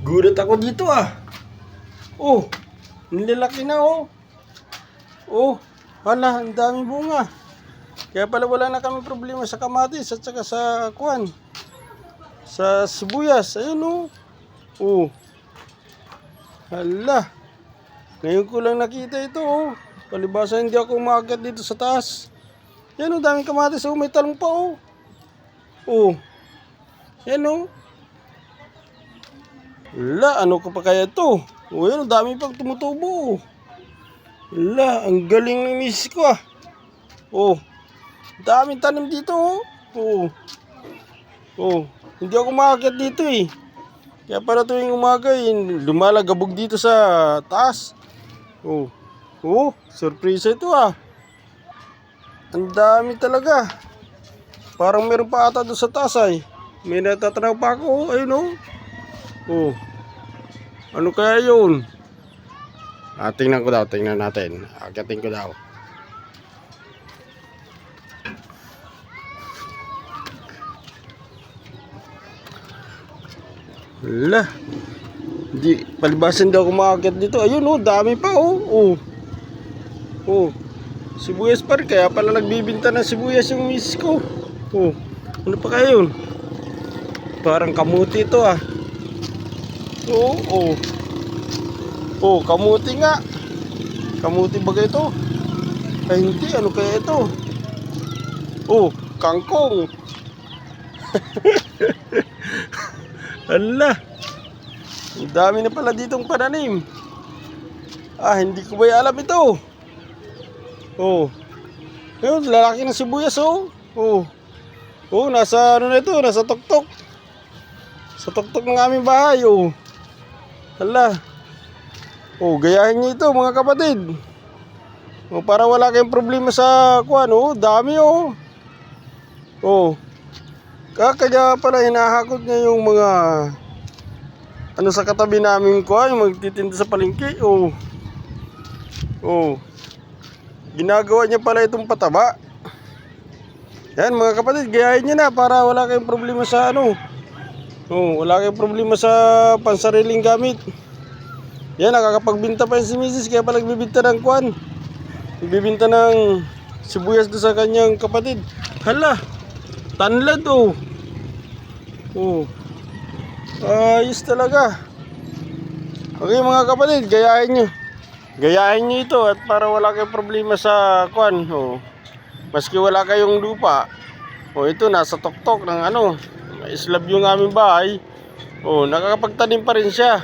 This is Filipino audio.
Gulat ako dito ah. Oh, nilalaki na oh. Oh, hala, ang daming bunga. Kaya pala wala na kami problema sa kamatis at saka sa kuwan. Sa sibuyas, ayun oh. Oh, hala. Ngayon ko lang nakita ito oh. Palibasa hindi ako umaakyat dito sa taas. Yan oh, daming kamatis oh, may talong pa oh. Oh, yan oh. Hala, ano ko pa kaya ito? O yan, dami pang tumutubo. Hala, ang galing ng misis ko ah. Oh, daming tanim dito oh. Oh, oh, hindi ako makakit dito eh. Kaya para tuwing umaga lumalagabog dito sa taas. Oh, oh, surprise ito ah. Ang dami talaga. Parang meron pa ata doon sa taas ay. May natatanaw pa ako oh, ayun oh. Oh, ano kaya yun? Tingnan ko daw, tingnan natin. Akitin ko daw. Wala. Di, palibasan daw ako makakit dito. Ayun oh, dami pa oh. Oh, oh. Sibuyas pa rin, kaya pala nagbibinta ng sibuyas yung miss ko. Oh, ano pa kaya yun? Parang kamuti ito ah. Oo, oh. Oh, kamuti nga. Kamuti ba ito? Ay hindi, ano kaya ito? Oh, kangkong. Hala. Ang dami na pala ditong pananim. Ah, hindi ko ba alam ito? Oh. Ayun, lalaki ng sibuyas oh. Oh. Oh, nasa ano na ito, nasa tuktok. Sa tuktok ng aming bahay oh. Hala. Oh, gayahin niyo ito mga kapatid. Oh, para wala kayong problema sa kuan oh, dami oh. Oh. Kaya pala hinahakot niya yung mga ano sa katabi namin kuan, yung magtitinda sa palengke oh. Oh. Ginagawa niya pala itong pataba. Yan mga kapatid, gayahin niyo na para wala kayong problema sa ano. Oh, wala kayong problema sa pansariling gamit. Yan, nakakapagbinta pa yung si Mrs. Kaya pala nagbibinta ng kwan. Nagbibinta ng sibuyas doon sa kanyang kapatid. Hala, tanlad oh. Oh, ayos talaga. Okay mga kapatid, gayahin nyo. Gayahin nyo ito at para wala kayong problema sa kwan. Oh, maski wala kayong lupa. Oh, ito nasa tuktok ng ano. Islab yung aming bahay. Oh, nakakapagtanim pa rin siya.